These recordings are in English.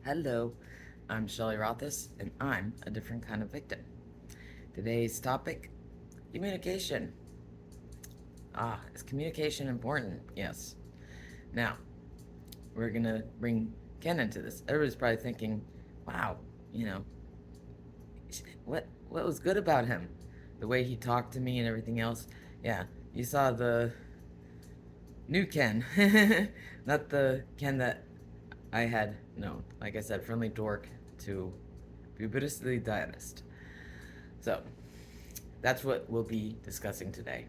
Hello, I'm Shelley Rothus, and I'm a different kind of victim. Today's topic, communication. Is communication important? Yes. Now, we're gonna bring Ken into this. Everybody's probably thinking, wow, you know, what was good about him? The way he talked to me and everything else. Yeah, you saw the new Ken, not the Ken that I had known. Like I said, friendly dork to Pubristly Direst. So, that's what we'll be discussing today.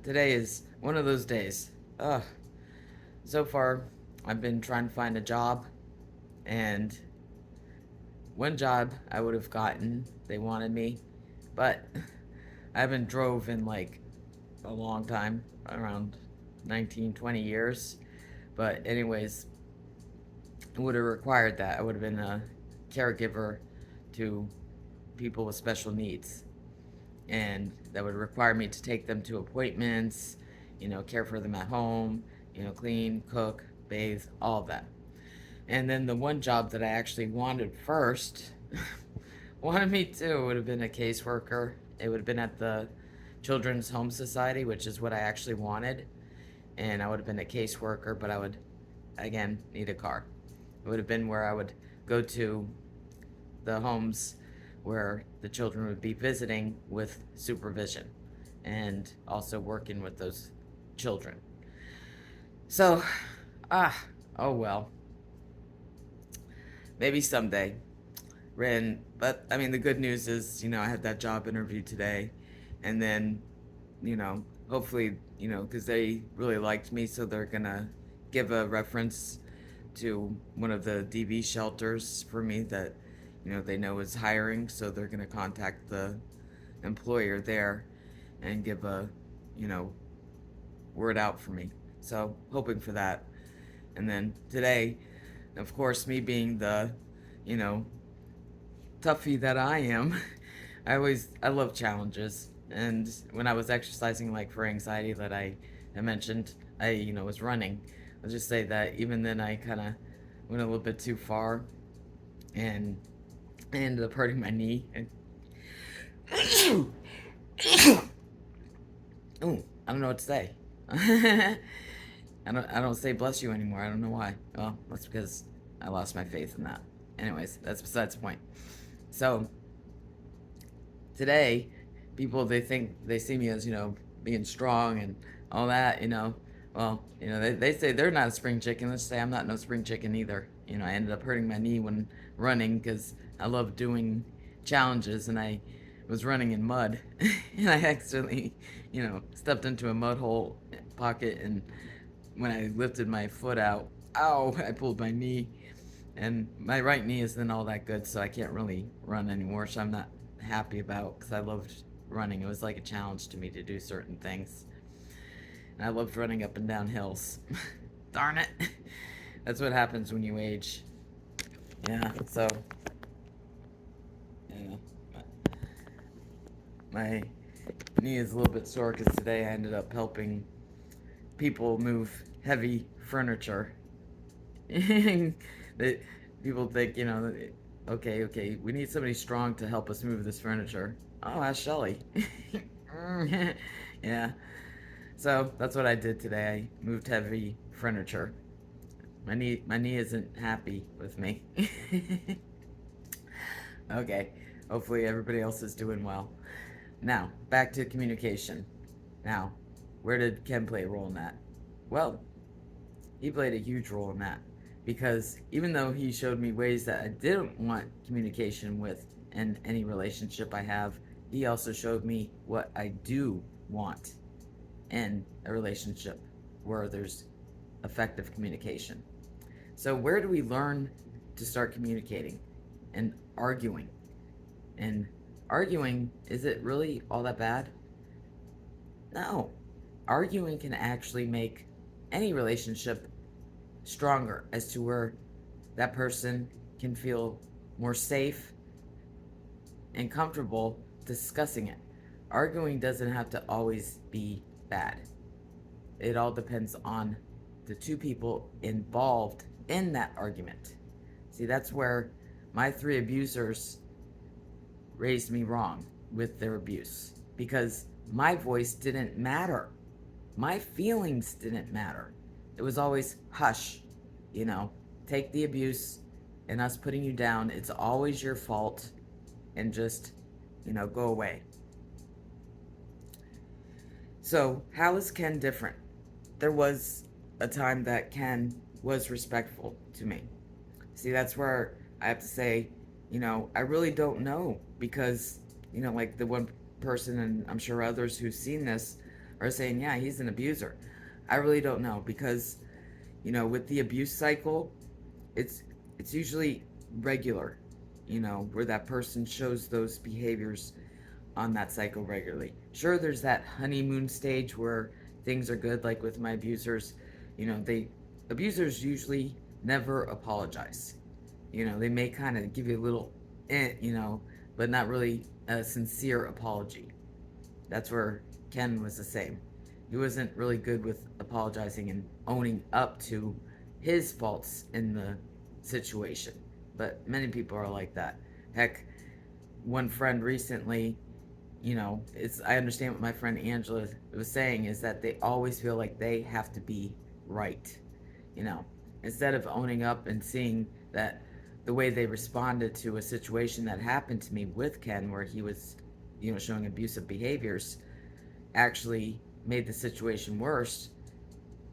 Today is one of those days. So far, I've been trying to find a job, and one job I would have gotten, they wanted me, but I haven't drove in like a long time, around 19, 20 years. But, anyways, it would have required that. I would have been a caregiver to people with special needs, and that would require me to take them to appointments, care for them at home, clean, cook, bathe, all of that. And then the one job that I actually wanted first, wanted me to, would have been a caseworker. It would have been at the Children's Home Society, which is what I actually wanted. And I would have been a caseworker, but I would, again, need a car. It would have been where I would go to the homes where the children would be visiting with supervision and also working with those children. So, oh well. Maybe someday. But I mean, the good news is, I had that job interview today, and then, hopefully, because they really liked me, so they're gonna give a reference to one of the DV shelters for me that, they know is hiring, so they're gonna contact the employer there and give a, you know, word out for me. So, hoping for that. And then today, of course, me being the, you know, toughie that I am, I love challenges. And when I was exercising, like for anxiety that I mentioned, I, was running. I'll just say that even then I kind of went a little bit too far, and I ended up hurting my knee. And ooh, I don't know what to say. I don't say bless you anymore. I don't know why. Well, that's because I lost my faith in that. Anyways, that's besides the point. So today, people, they think they see me as, being strong and all that. Well, they say they're not a spring chicken. Let's say I'm not no spring chicken either. I ended up hurting my knee when running because I love doing challenges, and I was running in mud and I accidentally, stepped into a mud hole pocket, and when I lifted my foot out, ow, I pulled my knee, and my right knee isn't all that good, so I can't really run anymore, so I'm not happy about, because I loved running. It was like a challenge to me to do certain things, and I loved running up and down hills. Darn it. That's what happens when you age. Yeah, so, yeah, my knee is a little bit sore because today I ended up helping people move heavy furniture. That people think, okay, we need somebody strong to help us move this furniture. Oh, ask Shelley. Yeah. So that's what I did today. I moved heavy furniture. My knee isn't happy with me. Okay. Hopefully everybody else is doing well. Now, back to communication. Now, where did Ken play a role in that? Well, he played a huge role in that, because even though he showed me ways that I didn't want communication with in any relationship I have, he also showed me what I do want in a relationship where there's effective communication. So, where do we learn to start communicating and arguing? And arguing, is it really all that bad? No. Arguing can actually make any relationship stronger, as to where that person can feel more safe and comfortable discussing it. Arguing doesn't have to always be bad. It all depends on the two people involved in that argument. See, that's where my 3 abusers raised me wrong with their abuse, because my voice didn't matter. My feelings didn't matter. It was always hush, you know, take the abuse and us putting you down. It's always your fault, and just, go away. So, how is Ken different? There was a time that Ken was respectful to me. See, that's where I have to say, I really don't know, because, like the one person, and I'm sure others who've seen this are saying, yeah, he's an abuser. I really don't know, because, with the abuse cycle, it's usually regular, where that person shows those behaviors on that cycle regularly. Sure, there's that honeymoon stage where things are good, like with my abusers. Abusers usually never apologize. They may kind of give you a little, but not really a sincere apology. That's where Ken was the same. He wasn't really good with apologizing and owning up to his faults in the situation. But many people are like that. Heck, one friend recently, I understand what my friend Angela was saying, is that they always feel like they have to be right. Instead of owning up and seeing that the way they responded to a situation that happened to me with Ken, where he was, showing abusive behaviors, actually made the situation worse,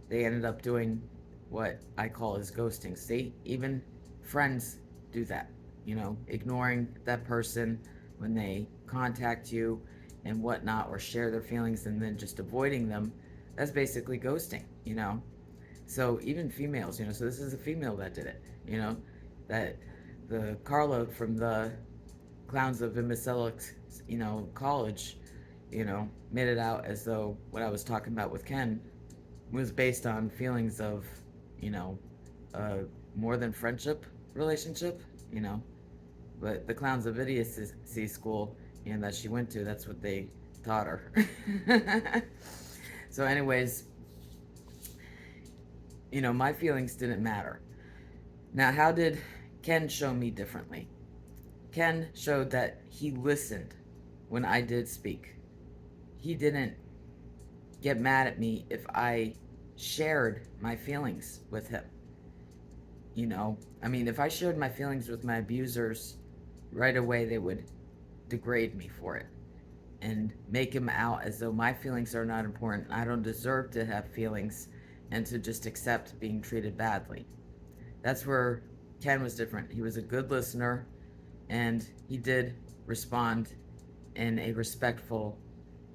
they ended up doing what I call as ghosting. See, even friends do that, ignoring that person when they contact you and whatnot, or share their feelings and then just avoiding them. That's basically ghosting. So even females, so this is a female that did it, that the Carla from the Clowns of Imbecilic, college, made it out as though what I was talking about with Ken was based on feelings of, more than friendship relationship, but the Clowns of Idiocy school, that she went to, that's what they taught her. So anyways, my feelings didn't matter. Now, how did Ken show me differently? Ken showed that he listened when I did speak. He didn't get mad at me if I shared my feelings with him. If I shared my feelings with my abusers, right away they would degrade me for it and make him out as though my feelings are not important. I don't deserve to have feelings, and to just accept being treated badly. That's where Ken was different. He was a good listener, and he did respond in a respectful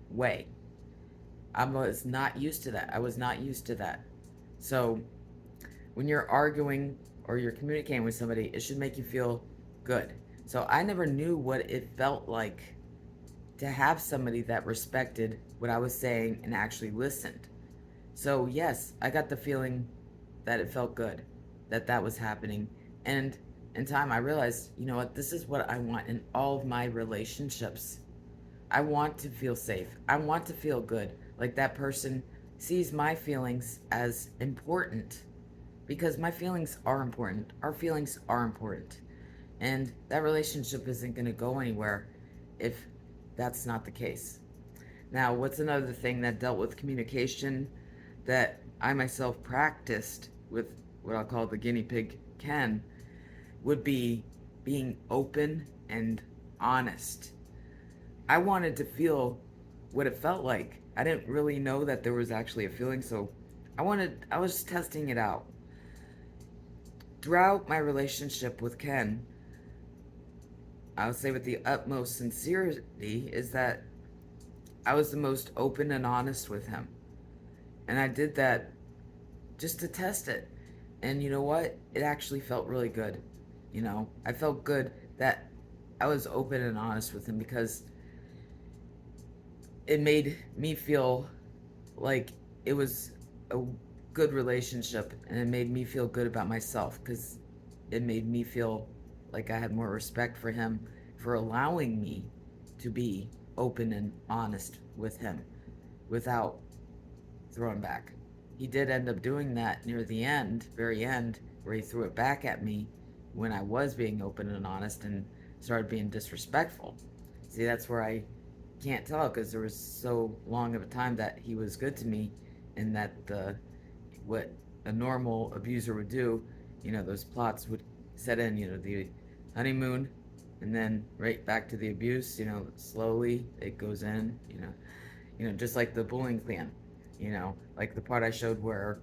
way. I was not used to that. So when you're arguing or you're communicating with somebody, it should make you feel good. So I never knew what it felt like to have somebody that respected what I was saying and actually listened. So yes, I got the feeling that it felt good that was happening. And in time I realized, what, this is what I want in all of my relationships. I want to feel safe. I want to feel good. Like that person sees my feelings as important, because my feelings are important. Our feelings are important. And that relationship isn't going to go anywhere if that's not the case. Now, what's another thing that dealt with communication that I myself practiced with what I'll call the guinea pig Ken, would be being open and honest. I wanted to feel what it felt like. I didn't really know that there was actually a feeling, so I was testing it out. Throughout my relationship with Ken, I would say with the utmost sincerity, is that I was the most open and honest with him. And I did that just to test it. And you know what? It actually felt really good. I felt good that I was open and honest with him, because it made me feel like it was a good relationship, and it made me feel good about myself, because it made me feel like I had more respect for him for allowing me to be open and honest with him without throwing back. He did end up doing that near the end, very end, where he threw it back at me, when I was being open and honest and started being disrespectful. See, that's where I can't tell because there was so long of a time that he was good to me, and that the what a normal abuser would do, those plots would set in, the honeymoon, and then right back to the abuse. Slowly it goes in. Just like the bullying clan. Like the part I showed where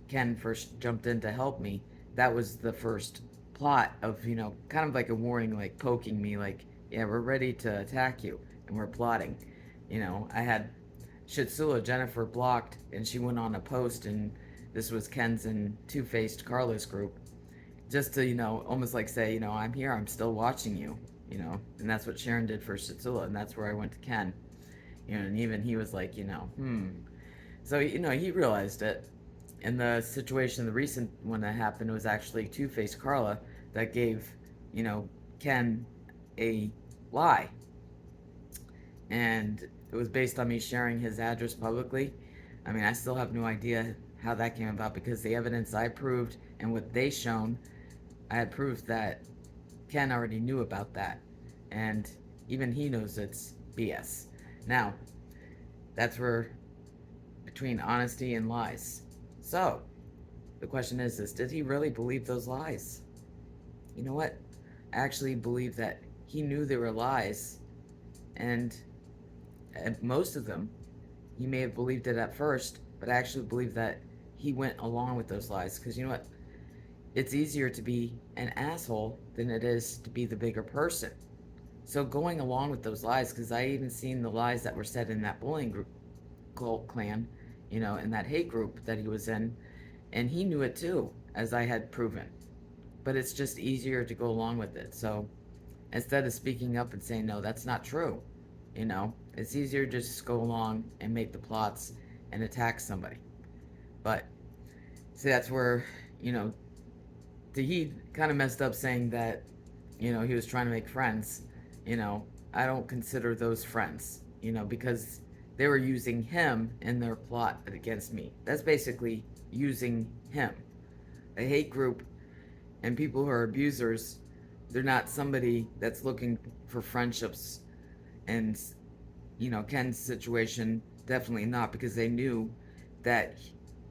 Ken first jumped in to help me. That was the first plot of, kind of like a warning, like poking me, like, yeah, we're ready to attack you and we're plotting. I had Shitsula Jennifer blocked, and she went on a post, and this was Ken's and Two Faced Carlos group, just to, almost like say, I'm here, I'm still watching you, and that's what Sharon did for Shitsula, and that's where I went to Ken, and even he was like, So, he realized it. And the situation, the recent one that happened, was actually Two Face Carla that gave, Ken a lie. And it was based on me sharing his address publicly. I mean, I still have no idea how that came about, because the evidence I proved and what they shown, I had proof that Ken already knew about that. And even he knows it's BS. Now, that's where, between honesty and lies. So, the question is this: did he really believe those lies? You know what? I actually believe that he knew they were lies, and most of them, he may have believed it at first, but I actually believe that he went along with those lies. Because you know what? It's easier to be an asshole than it is to be the bigger person. So going along with those lies, because I even seen the lies that were said in that bullying group, cult clan, in that hate group that he was in, and he knew it too, as I had proven. But it's just easier to go along with it. So instead of speaking up and saying, no, that's not true, it's easier to just go along and make the plots and attack somebody. But see, that's where, he kind of messed up saying that, he was trying to make friends. I don't consider those friends, because they were using him in their plot against me. That's basically using him. A hate group and people who are abusers, they're not somebody that's looking for friendships. And, Ken's situation, definitely not, because they knew that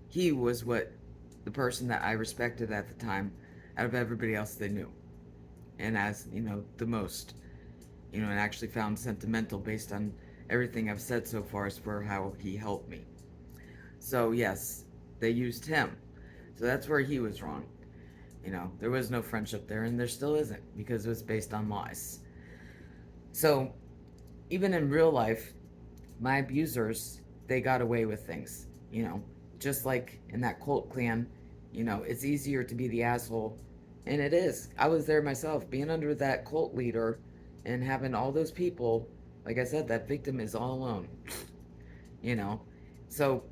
he was the person that I respected at the time out of everybody else they knew. And as, the most, and actually found sentimental based on everything I've said so far as for how he helped me. So yes, they used him. So that's where he was wrong. There was no friendship there, and there still isn't, because it was based on lies. So even in real life, my abusers, they got away with things. Just like in that cult clan, it's easier to be the asshole. And it is. I was there myself, being under that cult leader and having all those people. Like I said, that victim is all alone. So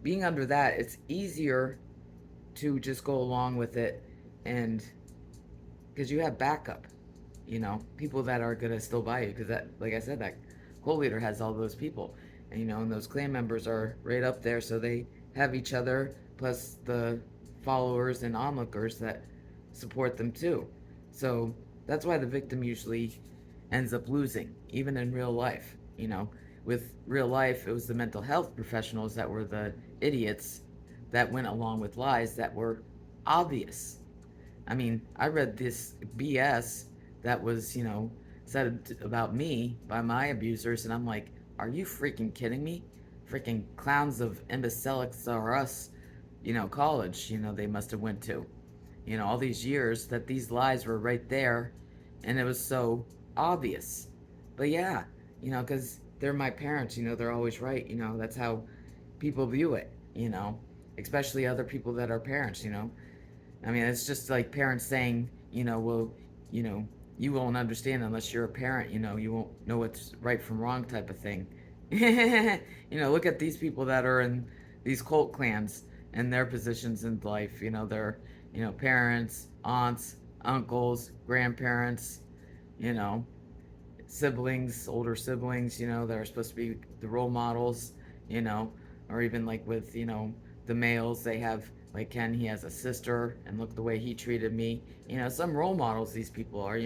being under that, it's easier to just go along with it, and because you have backup, people that are gonna still buy you, because that, like I said, that cult leader has all those people, and those clan members are right up there, so they have each other, plus the followers and onlookers that support them too. So that's why the victim usually ends up losing, even in real life. With real life, it was the mental health professionals that were the idiots that went along with lies that were obvious. I mean, I read this BS that was, said about me by my abusers, and I'm like, are you freaking kidding me? Freaking clowns of imbecilics or us, college, they must have went to. All these years that these lies were right there, and it was so obvious. But yeah, because they're my parents, they're always right, that's how people view it, especially other people that are parents, I mean, it's just like parents saying, well, you won't understand unless you're a parent, you won't know what's right from wrong type of thing. Look at these people that are in these cult clans and their positions in life, they're, parents, aunts, uncles, grandparents, you know, siblings, older siblings, that are supposed to be the role models, or even like with, the males, they have Like Ken, he has a sister, and look the way he treated me. Some role models these people are.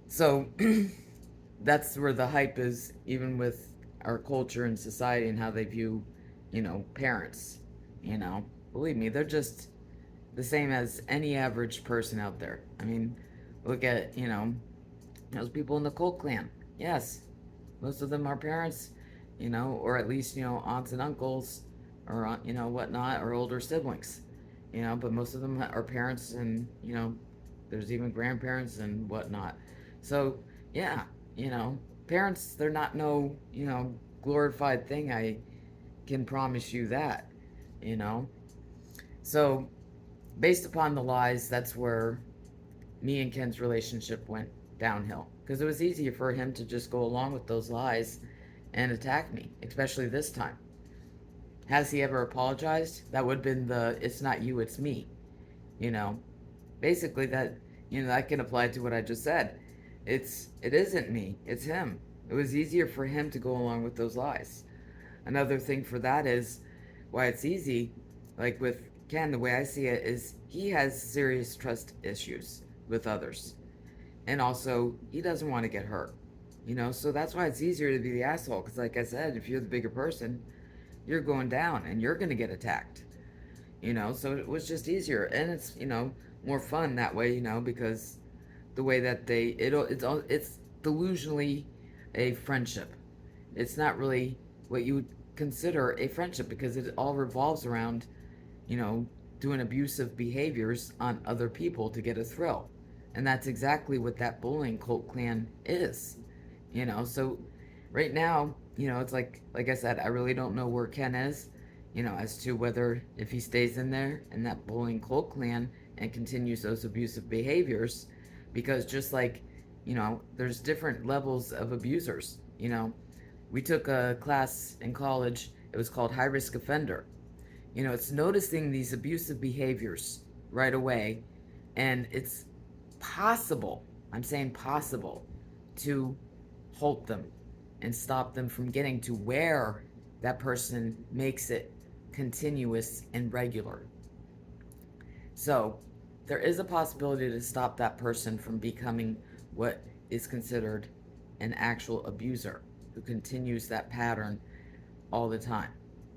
So that's where the hype is, even with our culture and society and how they view, parents. You know, Believe me, they're just the same as any average person out there. I mean, look at, those people in the Cult Clan. Yes, most of them are parents, or at least, aunts and uncles, or, whatnot, or older siblings, but most of them are parents, and, there's even grandparents and whatnot. So, yeah, parents, they're not no, glorified thing. I can promise you that, you know. So, based upon the lies, that's where me and Ken's relationship went downhill. Because it was easier for him to just go along with those lies and attack me, especially this time. Has he ever apologized? That would have been the "it's not you, it's me." You know, Basically that can apply to what I just said. It isn't me, it's him. It was easier for him to go along with those lies. Another thing for that is why it's easy, like with Ken, the way I see it is he has serious trust issues with others. And also, he doesn't want to get hurt. So that's why it's easier to be the asshole. Because, like I said, if you're the bigger person, you're going down and you're going to get attacked. So it was just easier. And it's, more fun that way, because the way that it's delusionally a friendship. It's not really what you would consider a friendship because it all revolves around, you know, doing abusive behaviors on other people to get a thrill. And that's exactly what that bullying cult clan is. So right now, it's like I said, I really don't know where Ken is, as to whether if he stays in there in that bullying cult clan and continues those abusive behaviors, because just like, there's different levels of abusers. We took a class in college. It was called High Risk Offender. It's noticing these abusive behaviors right away, and it's possible, I'm saying possible, to halt them and stop them from getting to where that person makes it continuous and regular. So, there is a possibility to stop that person from becoming what is considered an actual abuser who continues that pattern all the time.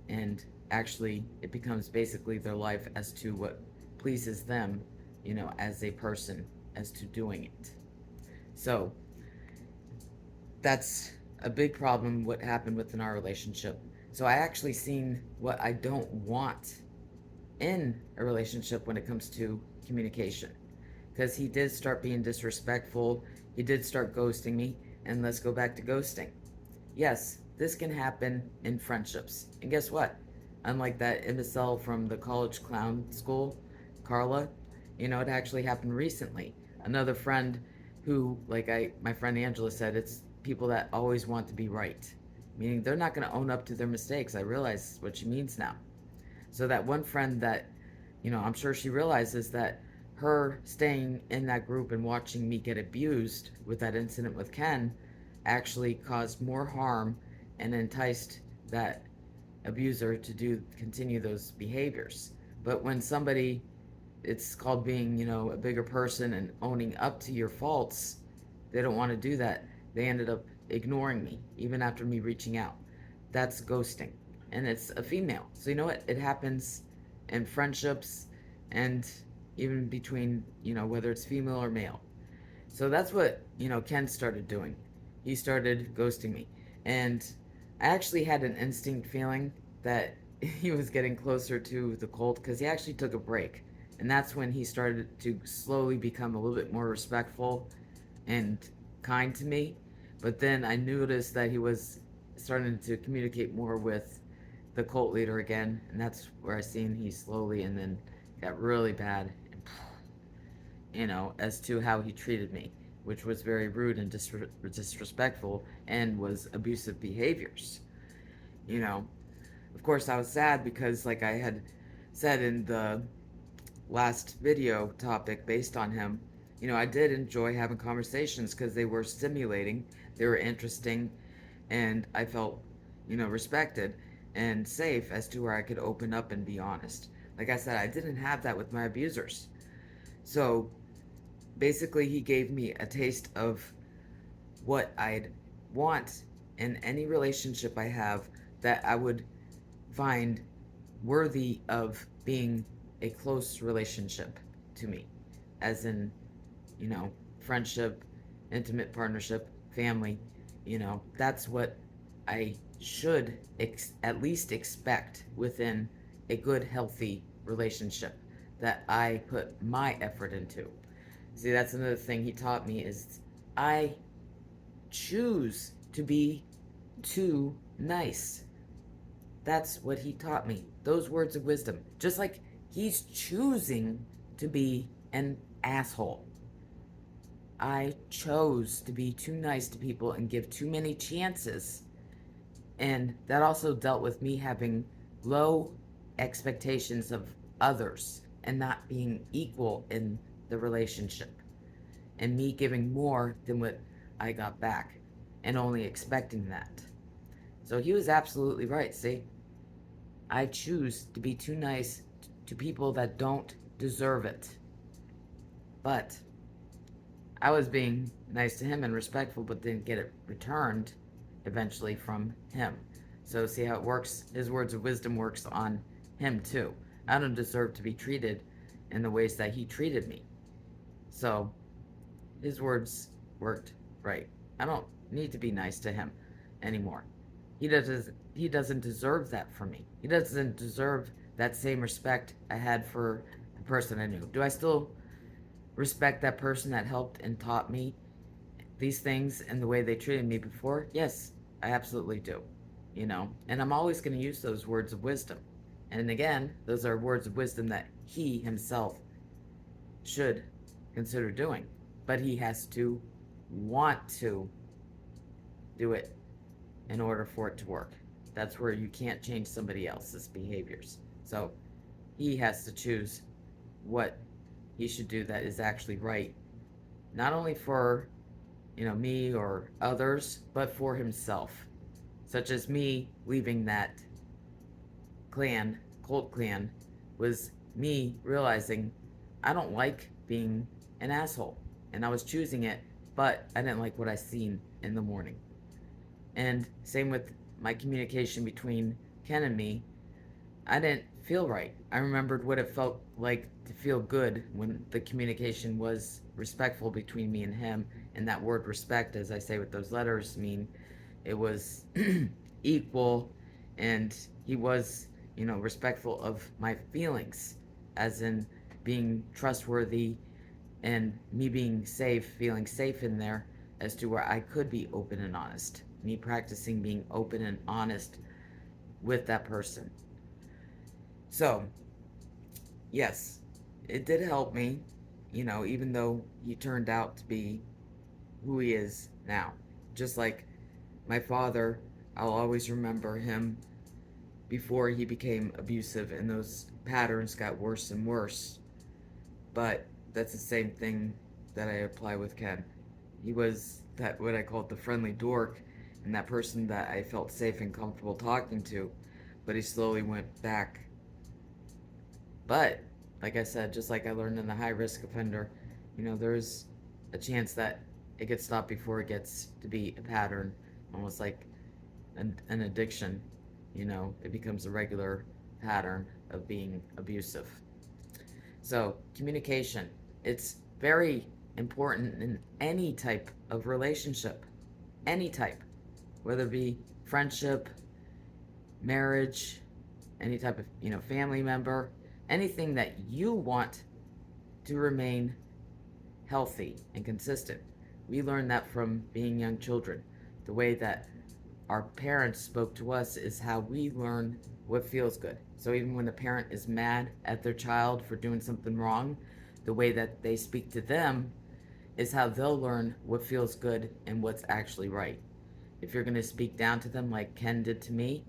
And actually, it becomes basically their life as to what pleases them, as a person, as to doing it. So, that's a big problem what happened within our relationship. So I actually seen what I don't want in a relationship when it comes to communication, because he did start being disrespectful. He did start ghosting me. And let's go back to ghosting. Yes, this can happen in friendships. And guess what? Unlike that imbecile from the college clown school, Carla, it actually happened recently. Another friend who, my friend Angela said, it's people that always want to be right. Meaning they're not going to own up to their mistakes. I realize what she means now. So that one friend that, I'm sure she realizes that her staying in that group and watching me get abused with that incident with Ken actually caused more harm and enticed that abuser to continue those behaviors. But when somebody, it's called being, a bigger person and owning up to your faults, they don't want to do that. They ended up ignoring me even after me reaching out. That's ghosting. And it's a female. So you know what? It happens in friendships and even between, whether it's female or male. So that's what, Ken started doing. He started ghosting me. And I actually had an instinct feeling that he was getting closer to the cult because he actually took a break. And that's when he started to slowly become a little bit more respectful and kind to me. But then I noticed that he was starting to communicate more with the cult leader again. And that's where I seen he slowly and then got really bad, as to how he treated me, which was very rude and disrespectful and was abusive behaviors. Of course, I was sad because, like I had said in the last video topic based on him, I did enjoy having conversations because they were stimulating, they were interesting, and I felt, respected and safe as to where I could open up and be honest. Like I said, I didn't have that with my abusers. So basically, he gave me a taste of what I'd want in any relationship I have that I would find worthy of being a close relationship to me, as in, you know, friendship, intimate partnership, family. That's what I should at least expect within a good, healthy relationship that I put my effort into. See, that's another thing he taught me is I choose to be too nice. That's what he taught me. Those words of wisdom. Just like he's choosing to be an asshole. I chose to be too nice to people and give too many chances. And that also dealt with me having low expectations of others and not being equal in the relationship. And me giving more than what I got back and only expecting that. So he was absolutely right. See, I choose to be too nice to people that don't deserve it. But I was being nice to him and respectful, but didn't get it returned eventually from him. So see how it works? His words of wisdom works on him too. I don't deserve to be treated in the ways that he treated me. So his words worked right. I don't need to be nice to him anymore. He doesn't deserve that from me. He doesn't deserve that same respect I had for the person I knew. Do I still respect that person that helped and taught me these things and the way they treated me before? Yes, I absolutely do. And I'm always going to use those words of wisdom. And again, those are words of wisdom that he himself should consider doing. But he has to want to do it in order for it to work. That's where you can't change somebody else's behaviors. So he has to choose what he should do that is actually right, not only for me or others, but for himself. Such as me leaving that cult clan, was me realizing I don't like being an asshole. And I was choosing it, but I didn't like what I seen in the morning. And same with my communication between Ken and me. I didn't feel right. I remembered what it felt like to feel good when the communication was respectful between me and him. And that word respect, as I say with those letters, mean it was equal, and he was, respectful of my feelings, as in being trustworthy and me being safe, feeling safe in there as to where I could be open and honest. Me practicing being open and honest with that person. So, yes, it did help me, even though he turned out to be who he is now. Just like my father, I'll always remember him before he became abusive, and those patterns got worse and worse. But that's the same thing that I apply with Ken. He was that what I called the friendly dork, and that person that I felt safe and comfortable talking to, but he slowly went back. But like I said, just like I learned in the high risk offender, there's a chance that it gets stopped before it gets to be a pattern, almost like an addiction. It becomes a regular pattern of being abusive. So communication, it's very important in any type of relationship, any type, whether it be friendship, marriage, any type of family member, anything that you want to remain healthy and consistent. We learned that from being young children. The way that our parents spoke to us is how we learn what feels good. So even when the parent is mad at their child for doing something wrong, the way that they speak to them is how they'll learn what feels good and what's actually right. If you're going to speak down to them like Ken did to me,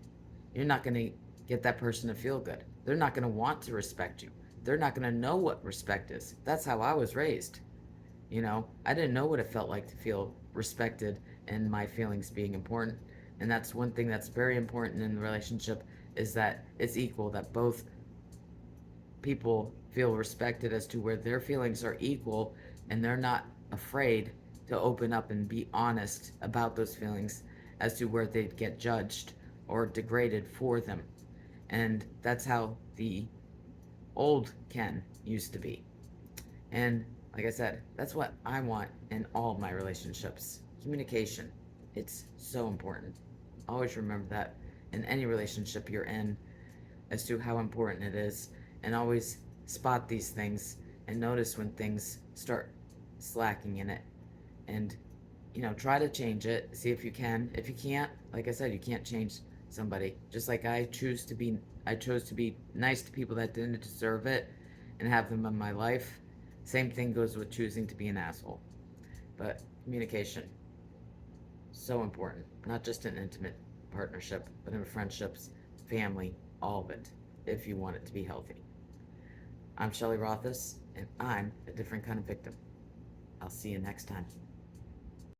you're not going to get that person to feel good. They're not going to want to respect you. They're not going to know what respect is. That's how I was raised. I didn't know what it felt like to feel respected and my feelings being important. And that's one thing that's very important in the relationship, is that it's equal, that both people feel respected as to where their feelings are equal and they're not afraid to open up and be honest about those feelings as to where they'd get judged or degraded for them. And that's how the old Ken used to be. And like I said, that's what I want in all of my relationships. Communication. It's so important. Always remember that in any relationship you're in as to how important it is, and always spot these things and notice when things start slacking in it, and try to change it, see if you can. If you can't, like I said, you can't change somebody. Just like I chose to be nice to people that didn't deserve it and have them in my life. Same thing goes with choosing to be an asshole. But communication, so important, not just in intimate partnership, but in friendships, family, all of it, if you want it to be healthy. I'm Shelley Rothus, and I'm a different kind of victim. I'll see you next time.